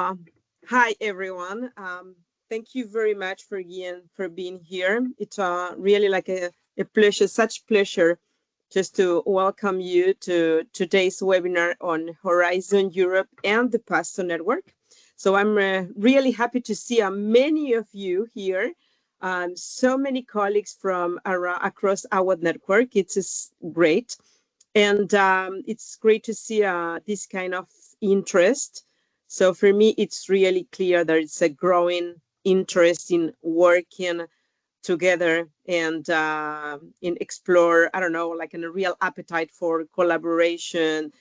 Hi, everyone. Thank you very much for being here. It's really like a pleasure, such pleasure, just to welcome you to today's webinar on Horizon Europe and the Pasteur Network. So I'm really happy to see many of you here, so many colleagues from across our network. It's great. And it's great to see this kind of interest. So for me, it's really clear that it's a growing interest in working together and in explore, I don't know, like a real appetite for collaboration,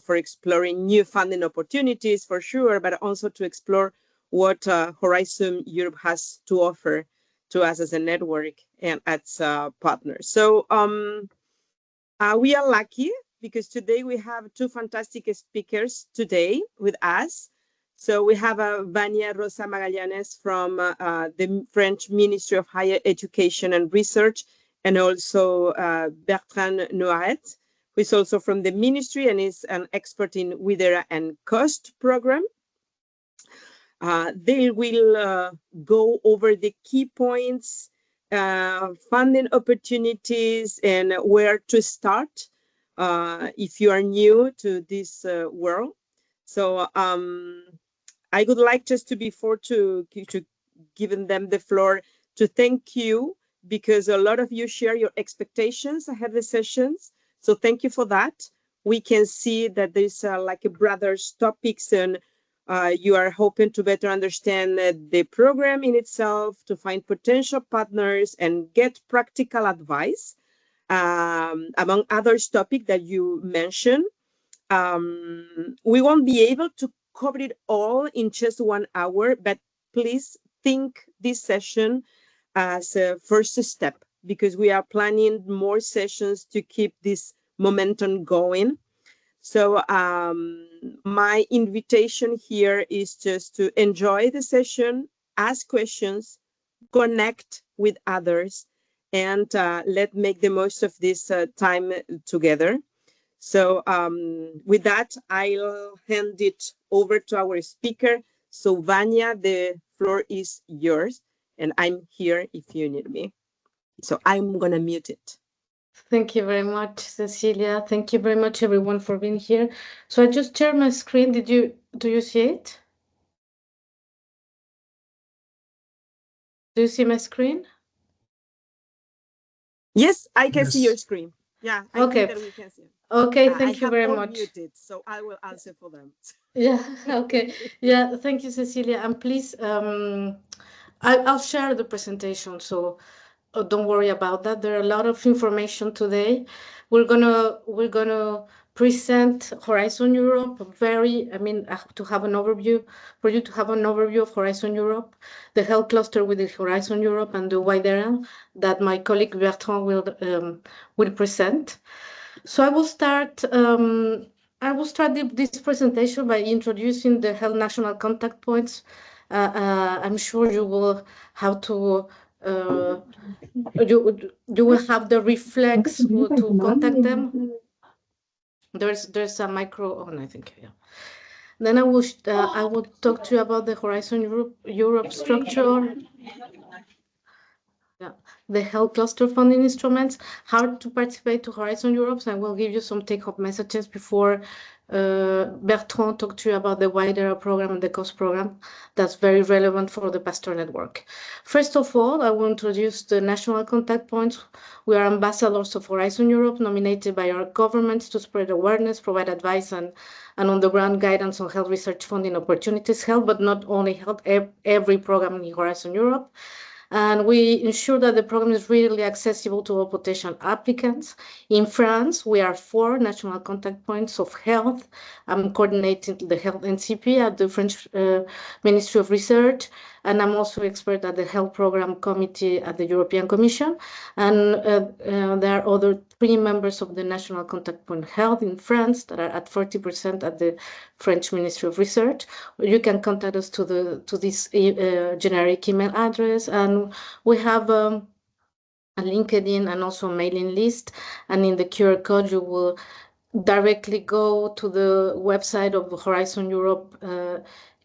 for exploring new funding opportunities for sure, but also to explore what Horizon Europe has to offer to us as a network and as partners. So we are lucky because today we have two fantastic speakers today with us. So we have Vania Rosa Magallanes from the French Ministry of Higher Education and Research, and also Bertrand Noharet, who is also from the ministry and is an expert in WIDERA and cost program. They will go over the key points, funding opportunities, and where to start if you are new to this world. So I would like just to before to giving them the floor to thank you, because a lot of you share your expectations ahead of the sessions. So thank you for that. We can see that there's like a brothers topics, and you are hoping to better understand the program in itself, to find potential partners and get practical advice, among others topics that you mentioned. We won't be able to cover it all in just 1 hour, but please think this session as a first step, because we are planning more sessions to keep this momentum going. So my invitation here is just to enjoy the session, ask questions, connect with others, and let's make the most of this time together. So with that, I'll hand it over to our speaker. So Vania, the floor is yours, and I'm here if you need me. So I'm going to mute it. Thank you very much, Cecilia. Thank you very much, everyone, for being here. So I just shared my screen. Do you see it? Do you see my screen? Yes, I can see your screen. Yeah, I think that we can see it. Okay, thank you very much. Muted, so I will answer for them. Yeah, okay. Yeah, thank you, Cecilia. And please, I'll share the presentation, so don't worry about that. There are a lot of information today. We're gonna present Horizon Europe. To have an overview, for you to have an overview of Horizon Europe, the health cluster with the Horizon Europe, and the WIDERA that my colleague Bertrand will present. So I will start. This presentation by introducing the health national contact points. I'm sure you will have to. You will have the reflex to contact them. There's a micro on, I think. Yeah. Then I will talk to you about the Horizon Europe structure. Yeah, the health cluster funding instruments, how to participate to Horizon Europe. So I will give you some take-home messages before Bertrand talk to you about the WIDERA program and the cost program that's very relevant for the Pasteur network. First of all, I will introduce the national contact points. We are ambassadors of Horizon Europe, nominated by our governments to spread awareness, provide advice, and on-the-ground guidance on health research funding opportunities, health, but not only health, every program in Horizon Europe. And we ensure that the program is really accessible to all potential applicants. In France, we are 4 national contact points of health. I'm coordinating the health NCP at the French Ministry of Research, and I'm also expert at the health program committee at the European Commission. And there are other 3 members of the national contact point health in France that are at 40% at the French Ministry of Research. You can contact us to this generic email address, and we have a LinkedIn and also a mailing list. And in the QR code, you will directly go to the website of Horizon Europe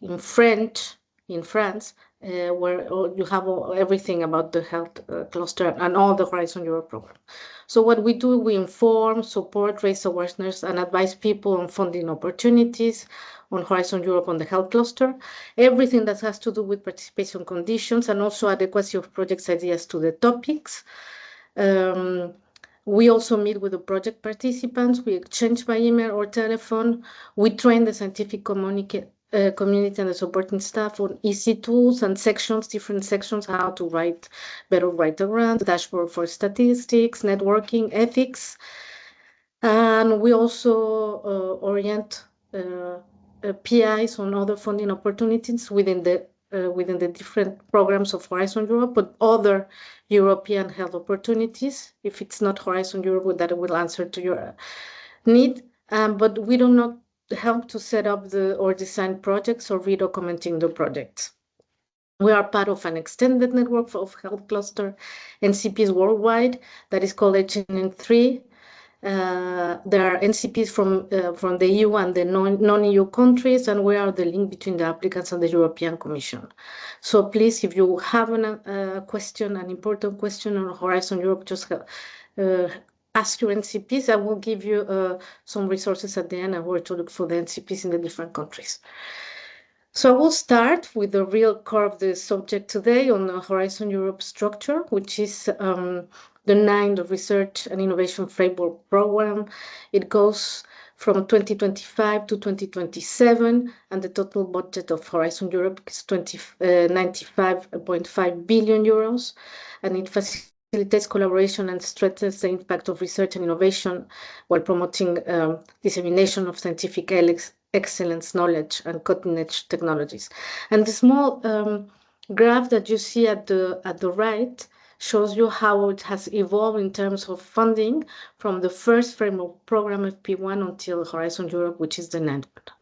in French in France, where you have everything about the health cluster and all the Horizon Europe program. So what we do, we inform, support, raise awareness, and advise people on funding opportunities on Horizon Europe on the health cluster, everything that has to do with participation conditions and also adequacy of projects ideas to the topics. We also meet with the project participants. We exchange by email or telephone. We train the scientific community and the supporting staff on easy tools and sections, different sections, how to better write a grant, dashboard for statistics, networking, ethics. And we also orient PIs on other funding opportunities within the different programs of Horizon Europe, but other European health opportunities. If it's not Horizon Europe, that will answer to your need. But we do not help to set up or design projects or redocumenting the projects. We are part of an extended network of health cluster NCPs worldwide that is called HNN3. There are NCPs from the EU and the non-EU countries, and we are the link between the applicants and the European Commission. So please, if you have a question, an important question on Horizon Europe, just ask your NCPs. I will give you some resources at the end and where to look for the NCPs in the different countries. So I will start with the real core of the subject today on the Horizon Europe structure, which is the 9th Research and Innovation Framework Program. It goes from 2025 to 2027, and the total budget of Horizon Europe is 95.5 billion euros, and it facilitates collaboration and strengthens the impact of research and innovation while promoting dissemination of scientific excellence, knowledge, and cutting-edge technologies. And the small graph that you see at the right shows you how it has evolved in terms of funding from the first framework program FP1 until Horizon Europe, which is the 9th one.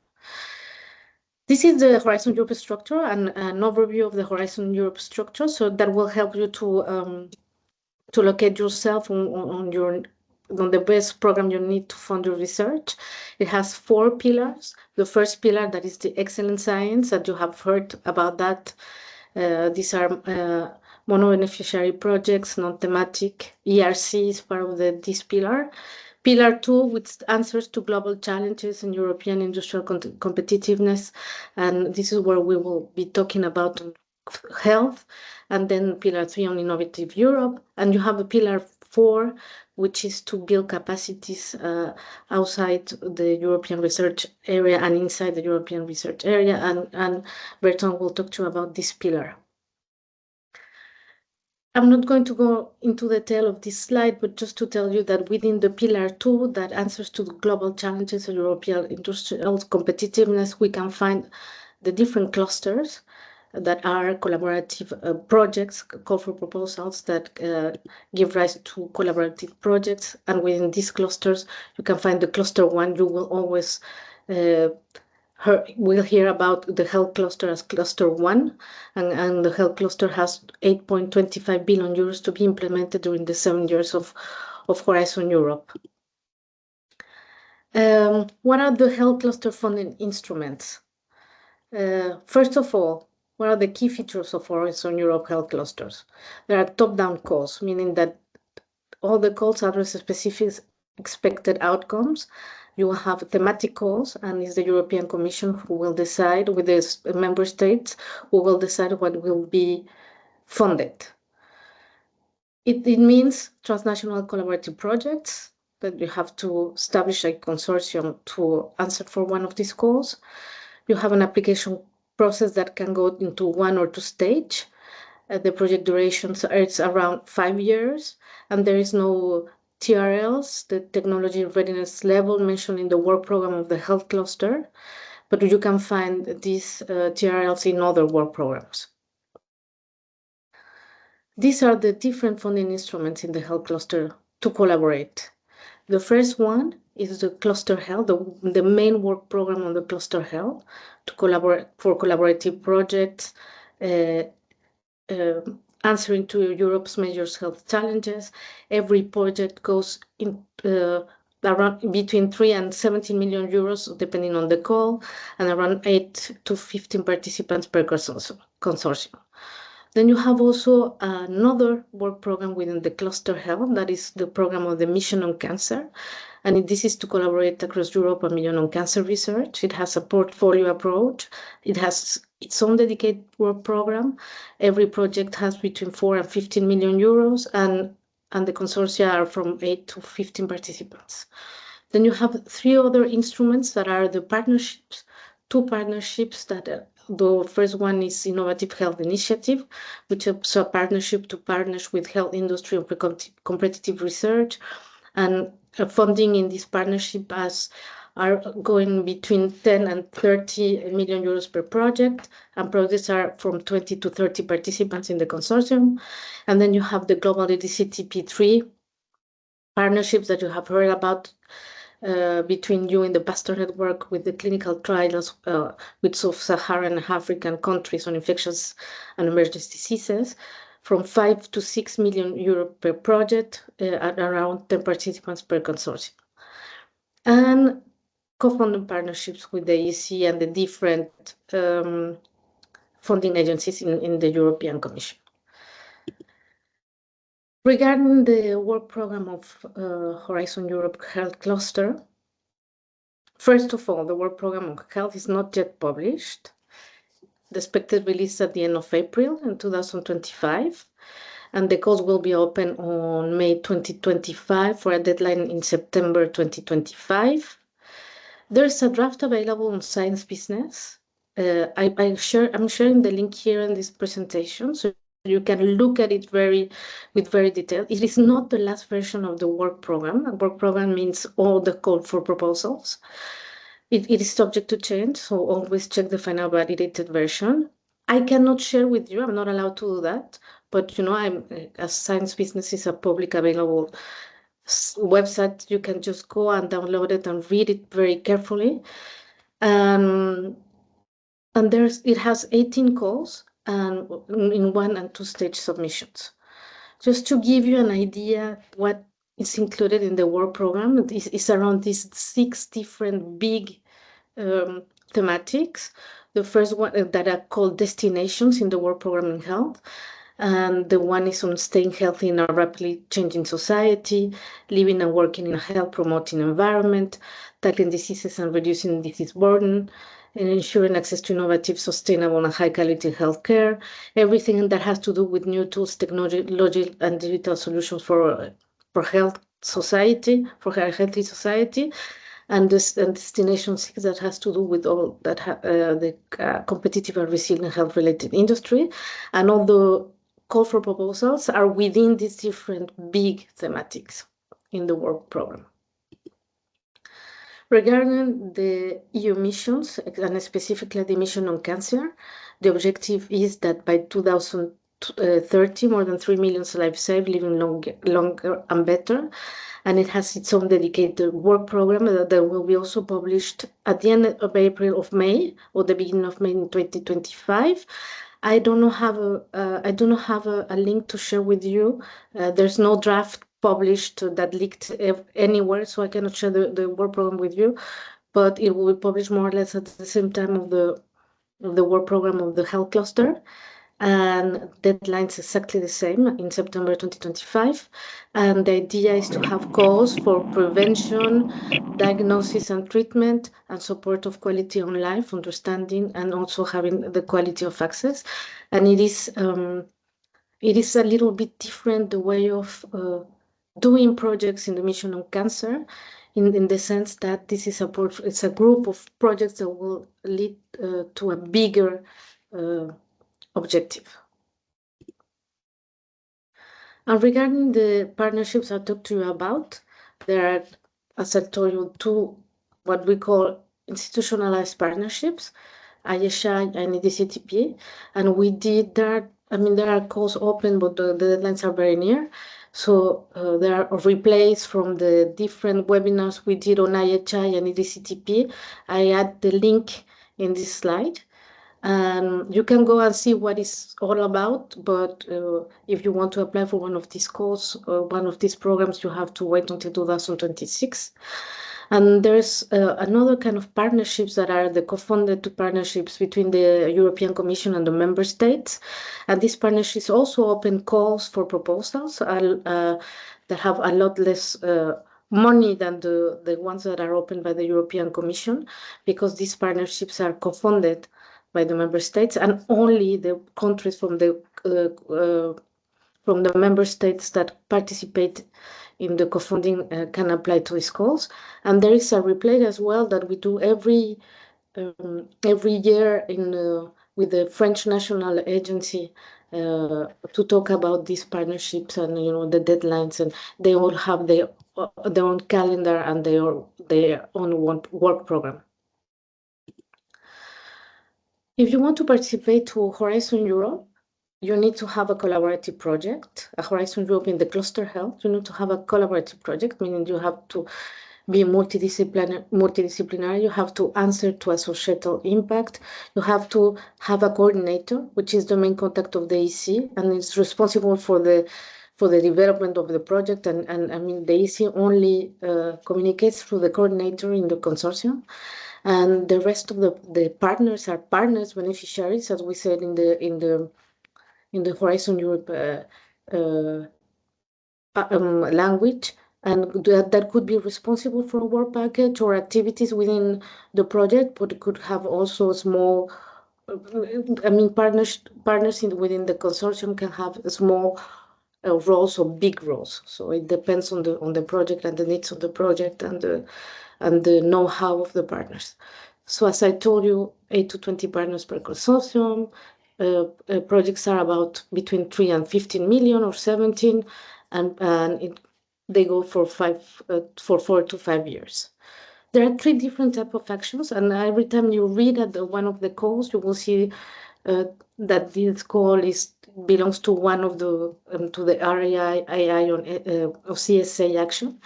This is the Horizon Europe structure and an overview of the Horizon Europe structure, so that will help you to locate yourself on the best program you need to fund your research. It has 4 pillars. The first pillar, that is the excellent science, that you have heard about that. These are mono-beneficiary projects, non-thematic. ERC is part of this pillar. Pillar 2, with answers to global challenges in European industrial competitiveness. And this is where we will be talking about health. And then pillar 3 on innovative Europe. And you have a pillar 4, which is to build capacities outside the European research area and inside the European research area. And Bertrand will talk to you about this pillar. I'm not going to go into detail of this slide, but just to tell you that within the pillar 2, that answers to the global challenges of European industrial competitiveness, we can find the different clusters that are collaborative projects, call for proposals that give rise to collaborative projects. And within these clusters, you can find the cluster 1. You will always we'll hear about the health cluster as cluster 1, and the health cluster has 8.25 billion euros to be implemented during the 7 years of Horizon Europe. What are the health cluster funding instruments? First of all, what are the key features of Horizon Europe health clusters? There are top-down calls, meaning that all the calls address specific expected outcomes. You will have thematic calls, and it's the European Commission who will decide, with the member states, who will decide what will be funded. It means transnational collaborative projects, that you have to establish a consortium to answer for one of these calls. You have an application process that can go into 1 or 2 stages. The project duration is around 5 years, and there is no TRLs, the technology readiness level, mentioned in the work program of the health cluster, but you can find these TRLs in other work programs. These are the different funding instruments in the health cluster to collaborate. The first one is the cluster health, the main work program on the cluster health, to collaborate for collaborative projects, answering to Europe's major health challenges. Every project goes in around between 3 and 17 million euros, depending on the call, and around 8 to 15 participants per consortium. Then you have also another work program within the cluster health, that is the program of the Mission on Cancer. And this is to collaborate across Europe on Mission on Cancer research. It has a portfolio approach. It has its own dedicated work program. Every project has between 4 and 15 million euros, and the consortia are from 8 to 15 participants. Then you have 3 other instruments that are the partnerships, 2 partnerships that the first one is Innovative Health Initiative, which is a partnership to partner with health industry on competitive research, and funding in this partnership are going between 10 and 30 million euros per project, and projects are from 20 to 30 participants in the consortium. And then you have the global EDCTP3 partnerships that you have heard about, between you and the Pasteur network with the clinical trials with sub-Saharan African countries on infectious and emergency diseases, from 5 to 6 million euro per project, at around 10 participants per consortium. And co-funding partnerships with the EC and the different funding agencies in the European Commission. Regarding the work program of Horizon Europe Health Cluster, first of all, the work program of health is not yet published. The expected release at the end of April in 2025, and the calls will be open on May 2025 for a deadline in September 2025. There's a draft available on Science Business. I'm sharing the link here in this presentation, so you can look at it with very detail. It is not the last version of the work program. A work program means all the call for proposals. It is subject to change, so always check the final validated version. I cannot share with you, I'm not allowed to do that, but as Science Business is a public available website, you can just go and download it and read it very carefully. And it has 18 calls and in 1 and 2 stage submissions. Just to give you an idea what is included in the work program, it's around these 6 different big thematics. The first one that are called destinations in the work program in health, and the one is on staying healthy in a rapidly changing society, living and working in a health promoting environment, tackling diseases and reducing disease burden, and ensuring access to innovative, sustainable, and high-quality healthcare. Everything that has to do with new tools, technology, and digital solutions for health society, for a healthy society. And destination 6 that has to do with all that the competitive and resilient health-related industry, and all the call for proposals are within these different big thematics in the work program. Regarding the EU missions, and specifically the mission on cancer, the objective is that by 2030, more than 3 million lives saved, living longer and better. And it has its own dedicated work program that will be also published at the end of April or May, or the beginning of May in 2025. I do not have a link to share with you. There's no draft published that leaked anywhere, so I cannot share the work program with you. But it will be published more or less at the same time of the work program of the health cluster. And deadline's exactly the same in September 2025. And the idea is to have calls for prevention, diagnosis and treatment, and support of quality on life, understanding, and also having the quality of access. And it is a little bit different, the way of doing projects in the mission on cancer, in the sense that this is it's a group of projects that will lead to a bigger objective. And regarding the partnerships I talked to you about, there are, as I told you, 2 what we call institutionalized partnerships, ISHI and EDCTP, and we did that. I mean, there are calls open, but the deadlines are very near. So there are replays from the different webinars we did on IHI and EDCTP. I add the link in this slide. And you can go and see what it's all about, but if you want to apply for one of these courses or one of these programs, you have to wait until 2026. And there's another kind of partnerships that are the co-funded partnerships between the European Commission and the member states. And these partnerships also open calls for proposals that have a lot less money than the ones that are opened by the European Commission, because these partnerships are co-funded by the member states, and only the countries from the member states that participate in the co-funding can apply to these calls. And there is a replay as well that we do every year with the French National Agency to talk about these partnerships and the deadlines, and they all have their own calendar and their own work program. If you want to participate to Horizon Europe, you need to have a collaborative project. A Horizon Europe in the cluster health, you need to have a collaborative project, meaning you have to be multidisciplinary. You have to answer to a societal impact. You have to have a coordinator, which is the main contact of the EC, and it's responsible for the development of the project. And I mean, the EC only communicates through the coordinator in the consortium. And the rest of the partners are partners, beneficiaries, as we said in the Horizon Europe language, and that could be responsible for a work package or activities within the project, but it could have also small, partners within the consortium can have small roles or big roles. So it depends on the project and the needs of the project and the know-how of the partners. So as I told you, 8 to 20 partners per consortium. Projects are about between 3 and 15 million or 17, and they go for 4 to 5 years. There are 3 different types of actions, and every time you read at one of the calls, you will see that this call belongs to one of the to the RAI or CSA action.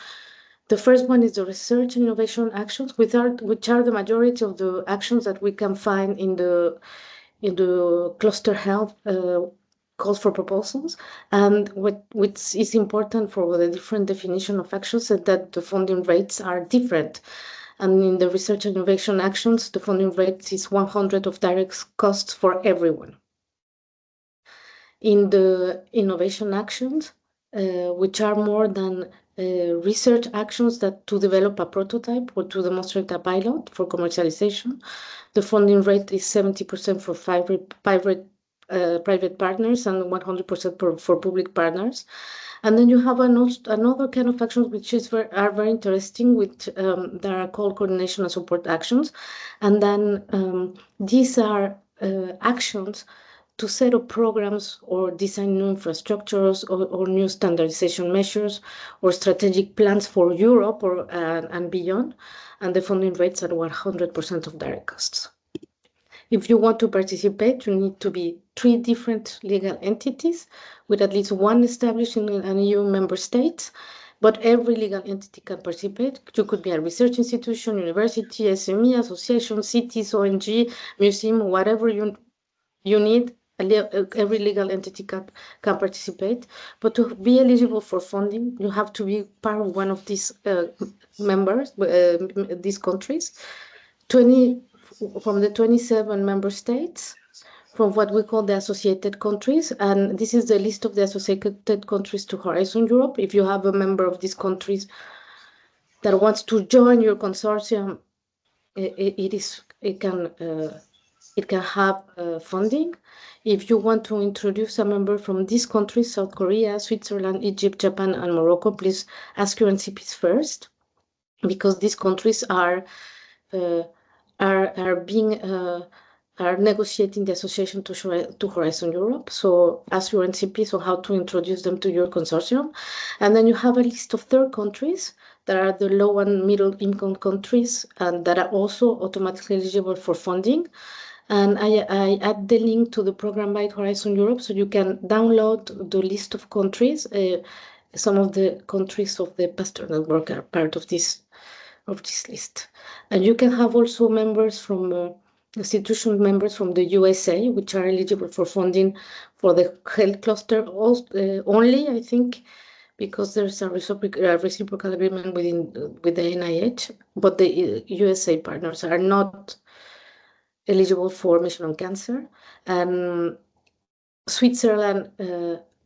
The first one is the research and innovation actions, which are the majority of the actions that we can find in the cluster health calls for proposals. And which is important for the different definition of actions is that the funding rates are different. And in the research and innovation actions, the funding rate is 100 of direct costs for everyone. In the innovation actions, which are more than research actions that to develop a prototype or to demonstrate a pilot for commercialization, the funding rate is 70% for private partners and 100% for public partners. And then you have another kind of actions which are very interesting, which that are called coordination and support actions. And then these are actions to set up programs or design new infrastructures or new standardization measures or strategic plans for Europe and beyond. And the funding rates are 100% of direct costs. If you want to participate, you need to be 3 different legal entities with at least one established in an EU member state, but every legal entity can participate. You could be a research institution, university, SME, association, cities, ONG, museum, whatever you need. Every legal entity can participate, but to be eligible for funding, you have to be part of one of these members, these countries, from the 27 member states, from what we call the associated countries. And this is the list of the associated countries to Horizon Europe. If you have a member of these countries that wants to join your consortium, it can have funding. If you want to introduce a member from these countries, South Korea, Switzerland, Egypt, Japan, and Morocco, please ask your NCPs first, because these countries are negotiating the association to Horizon Europe. So ask your NCPs on how to introduce them to your consortium. And then you have a list of 3rd countries that are the low and middle income countries, and that are also automatically eligible for funding. And I add the link to the program by Horizon Europe, so you can download the list of countries. Some of the countries of the Pasteur network are part of this list. And you can have also members from institution members from the USA, which are eligible for funding for the health cluster only, I think, because there's a reciprocal agreement with the NIH, but the USA partners are not eligible for Mission on Cancer. And Switzerland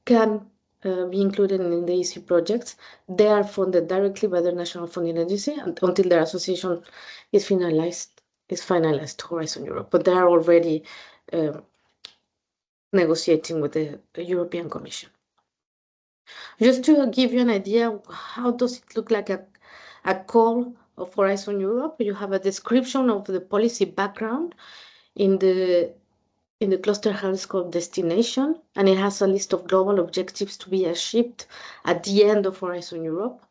can be included in the EC projects. They are funded directly by the National Funding Agency until their association is finalized to Horizon Europe. But they are already negotiating with the European Commission. Just to give you an idea, how does it look like a call of Horizon Europe? You have a description of the policy background in the cluster health scope destination, and it has a list of global objectives to be achieved at the end of Horizon Europe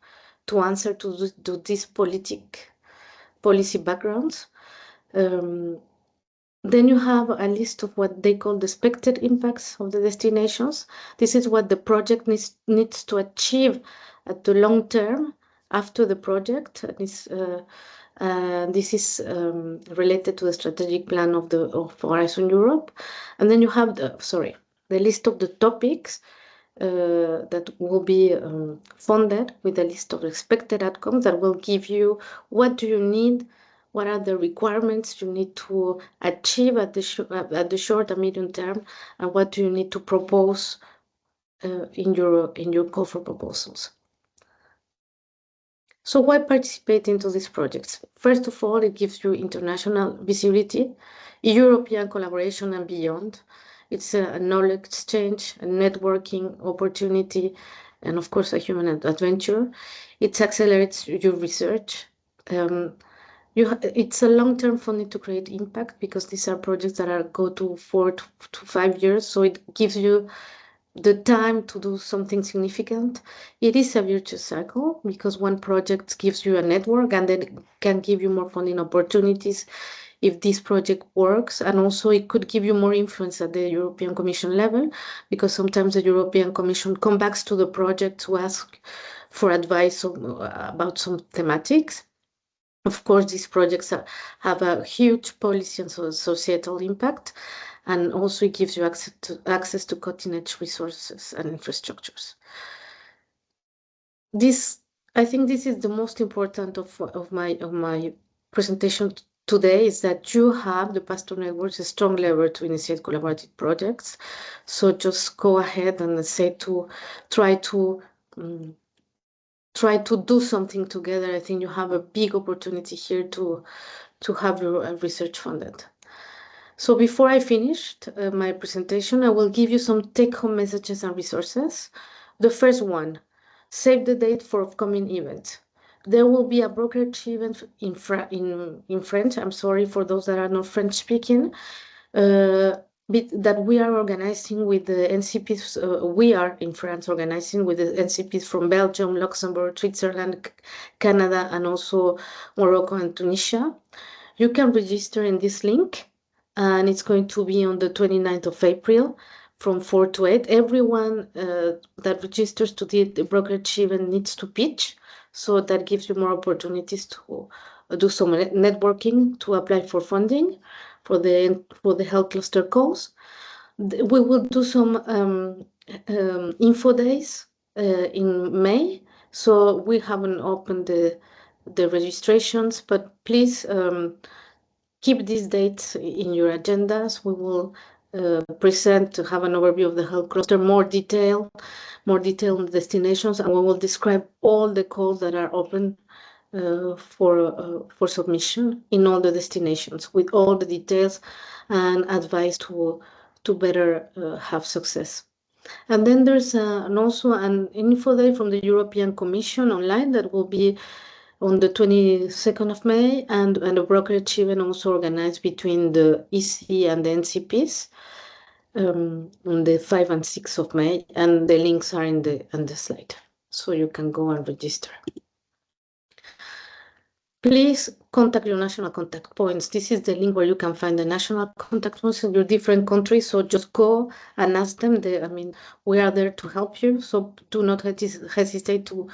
to answer to these policy backgrounds. Then you have a list of what they call the expected impacts of the destinations. This is what the project needs to achieve at the long term after the project. This is related to the strategic plan of Horizon Europe. And then you have the list of the topics that will be funded with a list of expected outcomes that will give you what do you need, what are the requirements you need to achieve at the short and medium term, and what do you need to propose in your call for proposals. So why participate into these projects? First of all, it gives you international visibility, European collaboration and beyond. It's a knowledge exchange, a networking opportunity, and of course, a human adventure. It accelerates your research. It's a long-term funding to create impact because these are projects that go to 4 to 5 years. So it gives you the time to do something significant. It is a virtuous cycle because one project gives you a network and then it can give you more funding opportunities if this project works. And also it could give you more influence at the European Commission level because sometimes the European Commission comes back to the project to ask for advice about some thematics. Of course, these projects have a huge policy and societal impact, and also it gives you access to cutting-edge resources and infrastructures. I think this is the most important of my presentation today, is that you have the Pasteur networks a strong lever to initiate collaborative projects. So just go ahead and try to do something together. I think you have a big opportunity here to have your research funded. So before I finished my presentation, I will give you some take-home messages and resources. The first one, save the date for upcoming events. There will be a brokerage event in French. I'm sorry for those that are not French speaking. That we are organizing with the NCPs. We are in France organizing with the NCPs from Belgium, Luxembourg, Switzerland, Canada, and also Morocco and Tunisia. You can register in this link, and it's going to be on the 29th of April from 4 to 8. Everyone that registers to the brokerage event needs to pitch, so that gives you more opportunities to do some networking, to apply for funding for the health cluster calls. We will do some info days in May. So we haven't opened the registrations, but please keep these dates in your agendas. We will present to have an overview of the health cluster, more detailed destinations, and we will describe all the calls that are open for submission in all the destinations with all the details and advice to better have success. And then there's also an info day from the European Commission online that will be on the 22nd of May, and a brokerage event also organized between the EC and the NCPs on the 5th and 6th of May, and the links are in the slide, so you can go and register. Please contact your national contact points. This is the link where you can find the national contact points in your different countries. So just go and ask them. We are there to help you. So do not hesitate to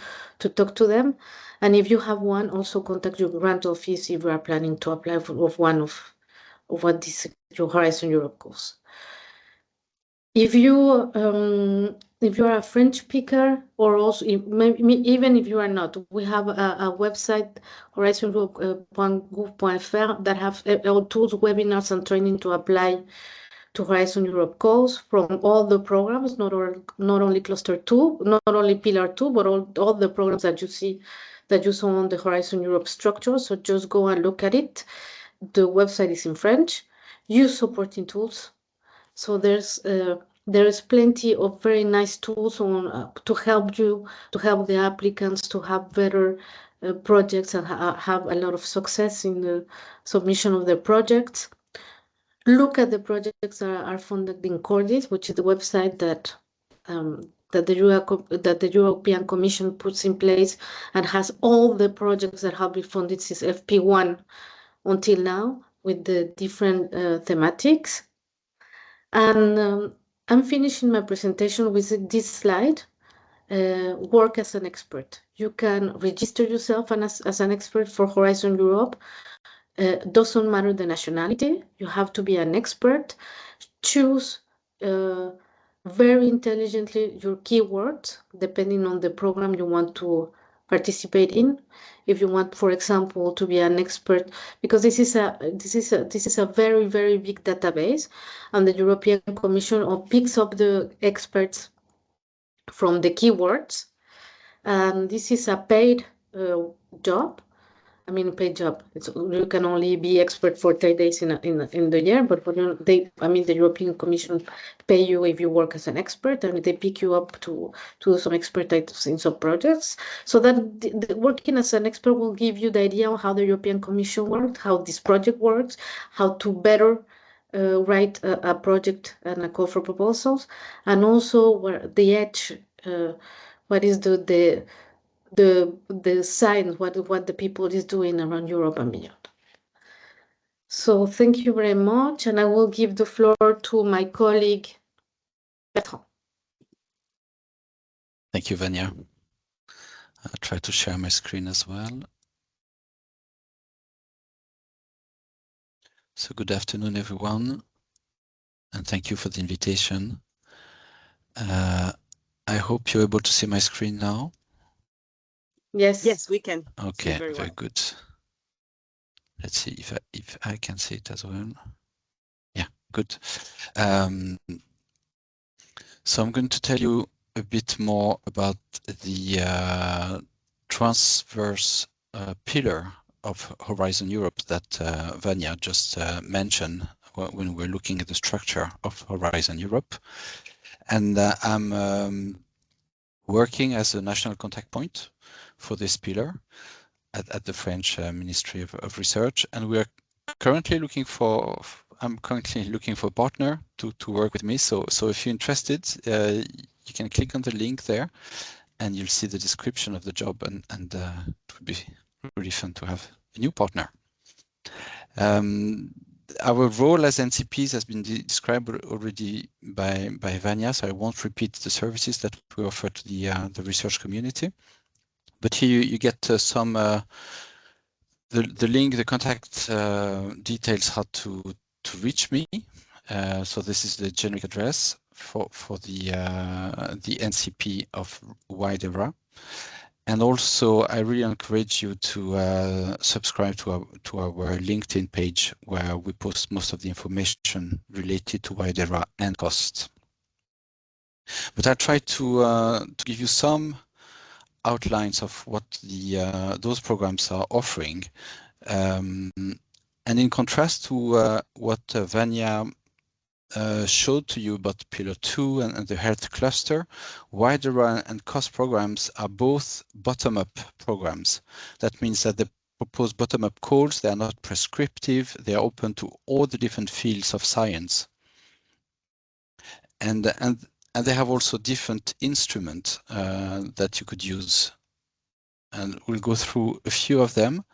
talk to them. And if you have one, also contact your grant office if you are planning to apply for one of of what this your Horizon Europe goals. If you are a French speaker, or also even if you are not, we have a website, horizoneurope.gouv.fr, that have all tools, webinars, and training to apply to Horizon Europe goals from all the programs, not only Cluster 2, not only Pillar 2, but all the programs that you saw on the Horizon Europe structure. So just go and look at it. The website is in French. Use supporting tools. So there is plenty of very nice tools on to help the applicants to have better projects and have a lot of success in the submission of their projects. Look at the projects that are funded in Cordis, which is the website that the European Commission puts in place and has all the projects that have been funded since FP1 until now with the different thematics. And I'm finishing my presentation with this slide. Work as an expert. You can register yourself as an expert for Horizon Europe. Doesn't matter the nationality. You have to be an expert. Choose very intelligently your keywords depending on the program you want to participate in. If you want, for example, to be an expert, because this is a very, very big database, and the European Commission picks up the experts from the keywords, and this is a paid job. I mean, paid job. You can only be expert for 3 days in the year, but the European Commission pay you if you work as an expert, and they pick you up to some expertise in some projects. So that working as an expert will give you the idea of how the European Commission works, how this project works, how to better write a project and a call for proposals, and also where the edge, what is the signs, what the people is doing around Europe and beyond. So thank you very much, and I will give the floor to my colleague, Bertrand. Thank you, Vania. I'll try to share my screen as well. So good afternoon, everyone, and thank you for the invitation. I hope you're able to see my screen now. Yes, we can. Okay, very good. Let's see if I can see it as well. Yeah, good. So I'm going to tell you a bit more about the transverse pillar of Horizon Europe that Vania just mentioned when we're looking at the structure of Horizon Europe. And I'm working as a national contact point for this pillar at the French Ministry of Research, and we are currently looking for. I'm currently looking for a partner to work with me. So if you're interested, you can click on the link there, and you'll see the description of the job, and it would be really fun to have a new partner. Our role as NCPs has been described already by Vania, so I won't repeat the services that we offer to the research community. But here you get some the link, the contact details, how to reach me. So this is the generic address for the NCP of WIDERA. And also, I really encourage you to subscribe to our LinkedIn page, where we post most of the information related to WIDERA and cost. But I try to give you some outlines of what those programs are offering. And in contrast to what Vania showed to you about Pillar 2 and the health cluster, WIDERA and cost programs are both bottom-up programs. That means that they propose bottom-up calls. They are not prescriptive. They are open to all the different fields of science. And they have also different instruments that you could use. And we'll go through a few of them.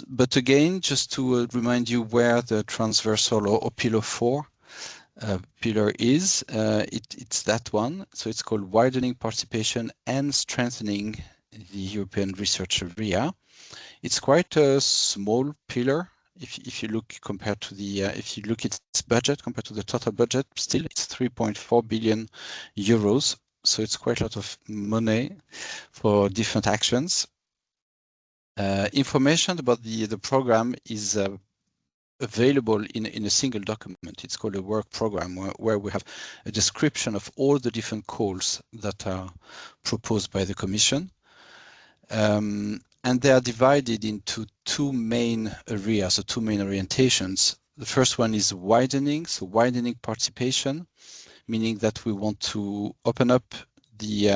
But again, just to remind you where the transversal or Pillar 4 pillar is, it's that one. So it's called Widening Participation and Strengthening the European Research Area. It's quite a small pillar if you look compared to the if you look at its budget compared to the total budget, still it's 3.4 billion euros. So it's quite a lot of money for different actions. Information about the program is available in a single document. It's called a work program, where we have a description of all the different calls that are proposed by the Commission. And they are divided into two main areas, or two main orientations. The first one is widening, so widening participation, meaning that we want to open up the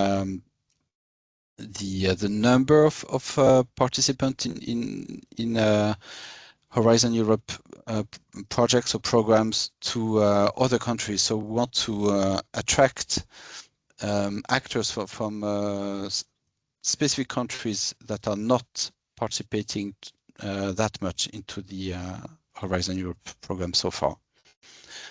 number of participants in Horizon Europe projects or programs to other countries. So we want to attract actors from specific countries that are not participating that much into the Horizon Europe program so far.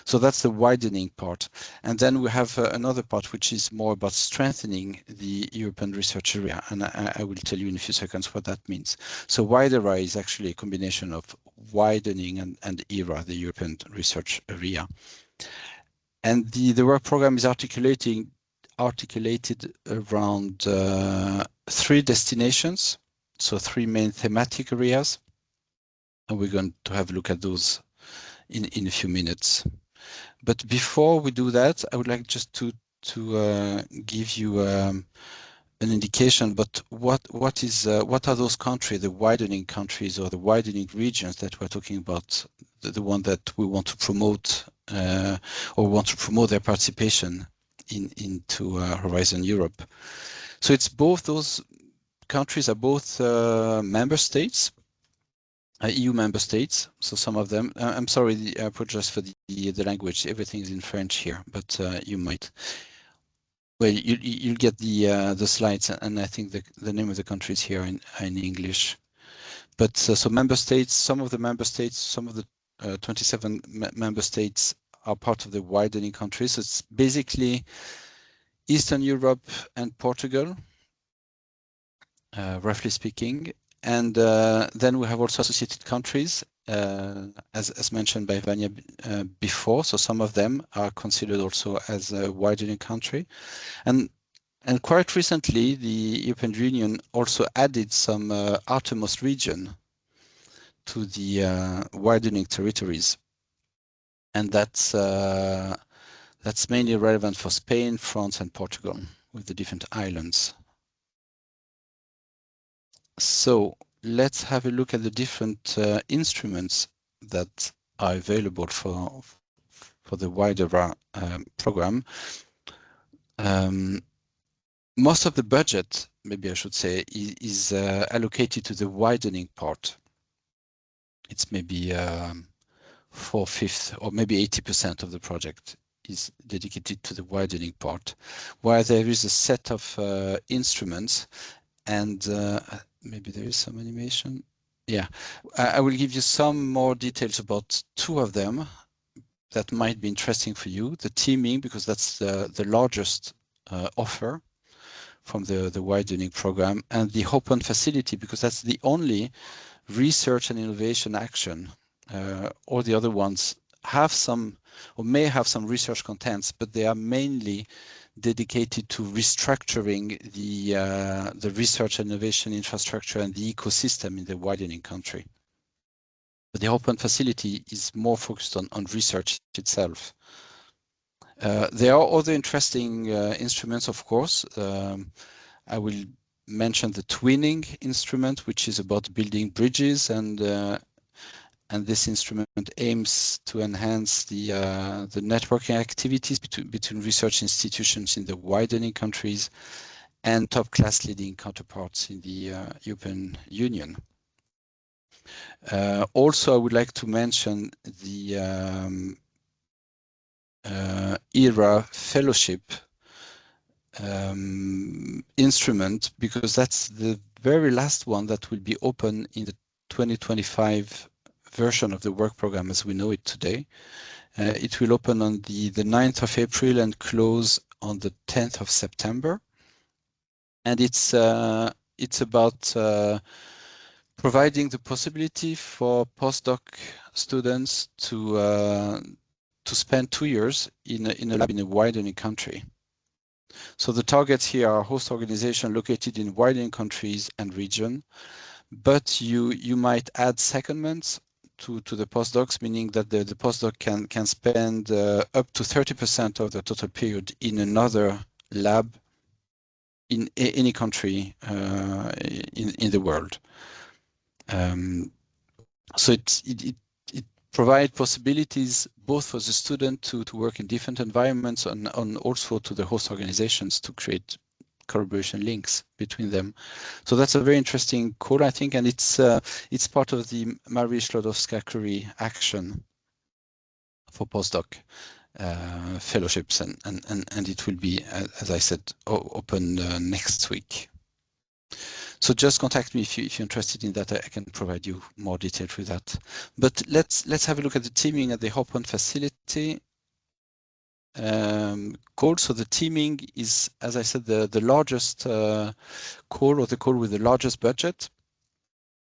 So that's the widening part. And then we have another part which is more about strengthening the European research area. And I will tell you in a few seconds what that means. So WIDERA is actually a combination of widening and ERA, the European research area. And the work program is articulated around 3 destinations, so 3 main thematic areas. And we're going to have a look at those in a few minutes. But before we do that, I would like just to give you an indication. But what are those countries, the widening countries or the widening regions that we're talking about, the one that we want to promote or want to promote their participation into Horizon Europe? So it's both those countries are both member states. EU member states, so some of them. I'm sorry, I apologize for the language. Everything is in French here, but you might. Well, you'll get the slides, and I think the name of the country is here in English. But so member states, some of the 27 member states are part of the widening countries. So it's basically Eastern Europe and Portugal, roughly speaking. And then we have also associated countries, as mentioned by Vania before. So some of them are considered also as a widening country. And quite recently, the European Union also added some outermost region to the widening territories. And that's mainly relevant for Spain, France, and Portugal, with the different islands. So let's have a look at the different instruments that are available for the WIDERA program. Most of the budget, maybe I should say, is allocated to the widening part. It's maybe 4/5 or maybe 80% of the project is dedicated to the widening part, while there is a set of instruments. And maybe there is some animation. Yeah, I will give you some more details about 2 of them that might be interesting for you. The teaming, because that's the largest offer from the widening program, and the open facility, because that's the only research and innovation action. All the other ones have some, or may have some research contents, but they are mainly dedicated to restructuring the research and innovation infrastructure and the ecosystem in the widening country. But the open facility is more focused on research itself. There are other interesting instruments, of course. I will mention the twinning instrument, which is about building bridges, and this instrument aims to enhance the networking activities between research institutions in the widening countries and top-class leading counterparts in the European Union. Also, I would like to mention the ERA fellowship instrument, because that's the very last one that will be open in the 2025 version of the work program as we know it today. It will open on the 9th of April and close on the 10th of September. And it's about providing the possibility for postdoc students to spend 2 years in a lab in a widening country. So the targets here are host organization located in widening countries and region, but you might add secondments to the postdocs, meaning that the postdoc can spend up to 30% of the total period in another lab in any country in the world. So it provides possibilities both for the student to work in different environments and also to the host organizations to create collaboration links between them. So that's a very interesting call, I think, and it's part of the Marie Sklodowska-Curie action for postdoc fellowships, and it will be, as I said, open next week. So just contact me if you're interested in that. I can provide you more details with that. But let's have a look at the teaming at the Hop-on facility. Call. So the teaming is, as I said, the largest call, or the call with the largest budget.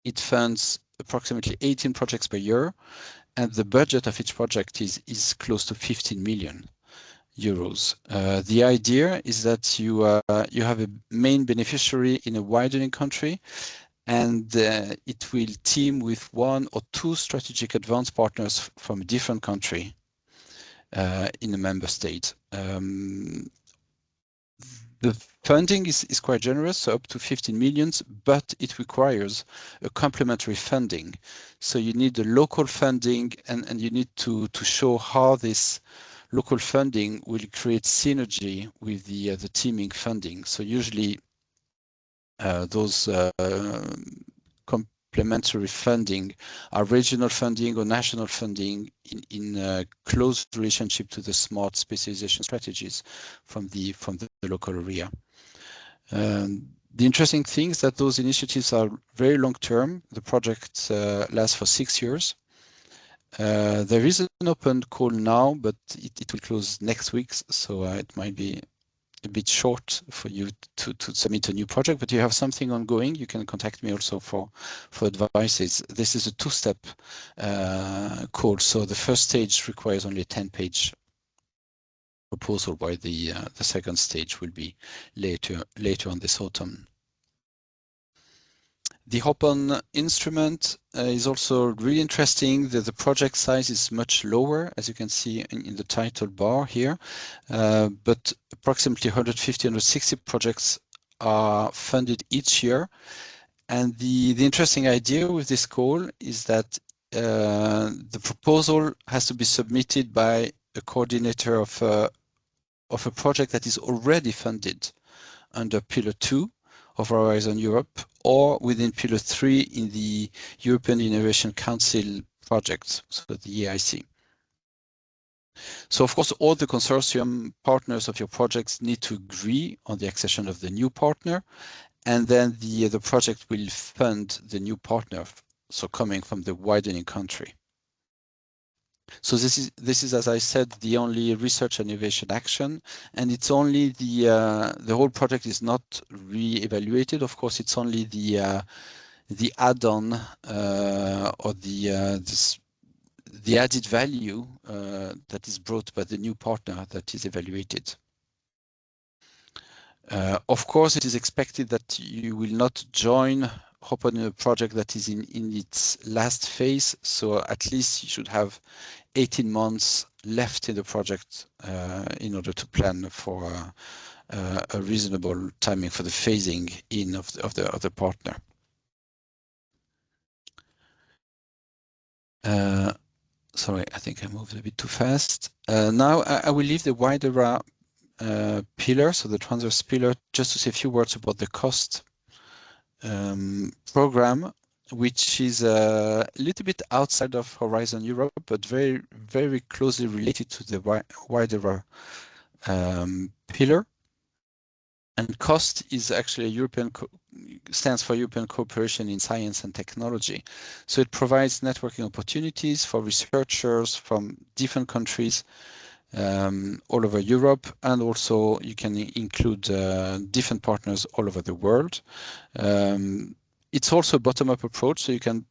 It funds approximately 18 projects per year, and the budget of each project is close to 15 million euros. The idea is that you have a main beneficiary in a widening country, and it will team with 1 or 2 strategic advance partners from a different country in a member state. The funding is quite generous, so up to 15 million, but it requires a complementary funding. So you need the local funding, and you need to show how this local funding will create synergy with the teaming funding. So usually those complementary funding are regional funding or national funding in close relationship to the smart specialization strategies from the local area. The interesting thing is that those initiatives are very long term. The project lasts for 6 years. There is an open call now, but it will close next week, so it might be a bit short for you to submit a new project, but you have something ongoing, you can contact me also for advices. This is a 2-step call, so the first stage requires only a 10-page proposal, while the second stage will be later on this autumn. The Hop-on instrument is also really interesting. The project size is much lower, as you can see in the title bar here, but approximately 150-160 projects are funded each year. And the interesting idea with this call is that the proposal has to be submitted by a coordinator of a project that is already funded under Pillar 2 of Horizon Europe, or within Pillar 3 in the European Innovation Council projects, so the EIC. So of course, all the consortium partners of your projects need to agree on the accession of the new partner, and then the project will fund the new partner, so coming from the widening country. So this is, as I said, the only research and innovation action, and it's only the whole project is not re-evaluated. Of course, it's only the add-on or the added value that is brought by the new partner that is evaluated. Of course, it is expected that you will not join Hop-on in a project that is in its last phase, so at least you should have 18 months left in the project in order to plan for a reasonable timing for the phasing in of the partner. Sorry, I think I moved a bit too fast. Now I will leave the WIDERA pillar, so the transverse pillar, just to say a few words about the cost program, which is a little bit outside of Horizon Europe, but very, very closely related to the WIDERA pillar. And COST is actually stands for European Cooperation in Science and Technology. So it provides networking opportunities for researchers from different countries all over Europe, and also you can include different partners all over the world. It's also a bottom-up approach, so you can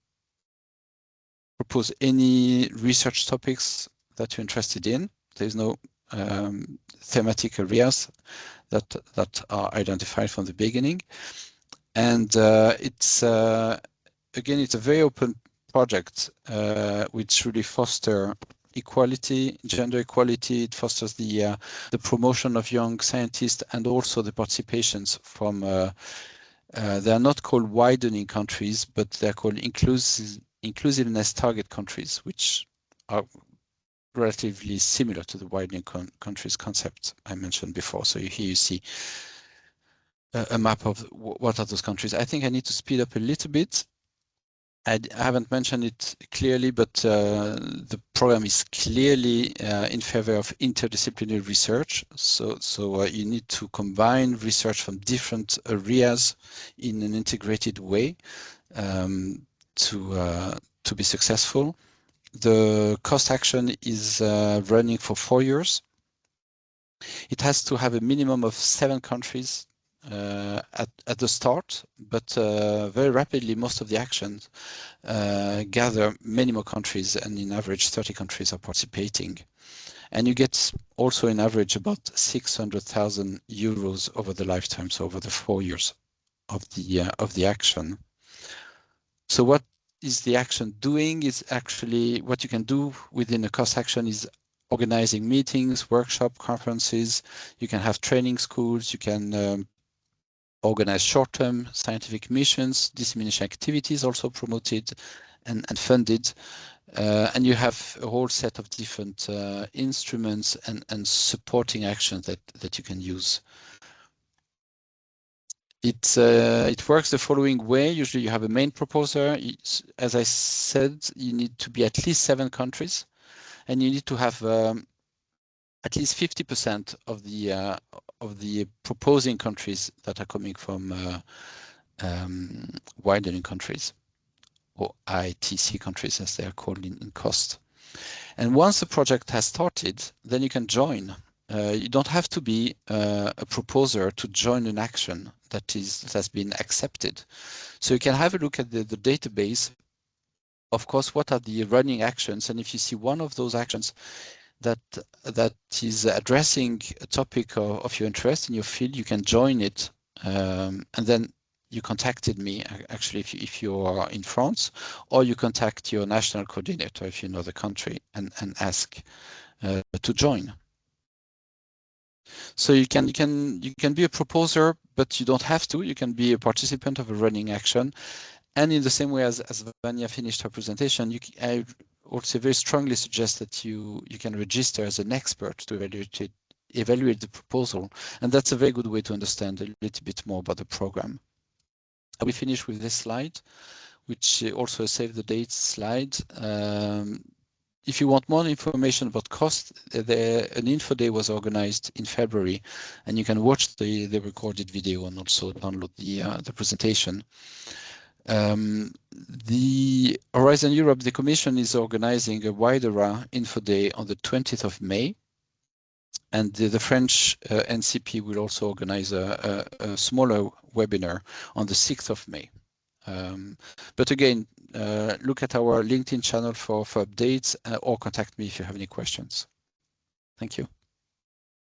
propose any research topics that you're interested in. There's no thematic areas that are identified from the beginning. And it's again, it's a very open project which really fosters equality, gender equality. It fosters the promotion of young scientists and also the participations from they are not called widening countries, but they're called inclusiveness target countries, which are relatively similar to the widening countries concept I mentioned before. So here you see a map of what are those countries. I think I need to speed up a little bit. I haven't mentioned it clearly, but the program is clearly in favor of interdisciplinary research. So you need to combine research from different areas in an integrated way to be successful. The cost action is running for 4 years. It has to have a minimum of 7 countries at the start, but very rapidly most of the actions gather many more countries, and in average 30 countries are participating. And you get also in average about 600,000 euros over the lifetime, so over the 4 years of the action. So what is the action doing is actually what you can do within a cost action is organizing meetings, workshop, conferences. You can have training schools. You can organize short-term scientific missions, dissemination activities also promoted and funded. And you have a whole set of different instruments and supporting actions that you can use. It works the following way. Usually you have a main proposer. As I said, you need to be at least 7 countries, and you need to have at least 50% of the proposing countries that are coming from widening countries, or ITC countries as they are called in cost. And once the project has started, then you can join. You don't have to be a proposer to join an action that has been accepted. So you can have a look at the database. Of course, what are the running actions? And if you see one of those actions that is addressing a topic of your interest in your field, you can join it. And then you contacted me, actually, if you are in France, or you contact your national coordinator if you know the country and ask to join. So you can be a proposer, but you don't have to. You can be a participant of a running action. And in the same way as Vania finished her presentation, I also very strongly suggest that you can register as an expert to evaluate the proposal. And that's a very good way to understand a little bit more about the program. I will finish with this slide, which also a save the dates slide. If you want more information about cost, an info day was organized in February, and you can watch the recorded video and also download the presentation. The Horizon Europe, the Commission is organizing a WIDERA info day on the 20th of May. And the French NCP will also organize a smaller webinar on the 6th of May. But again, look at our LinkedIn channel for updates or contact me if you have any questions. Thank you.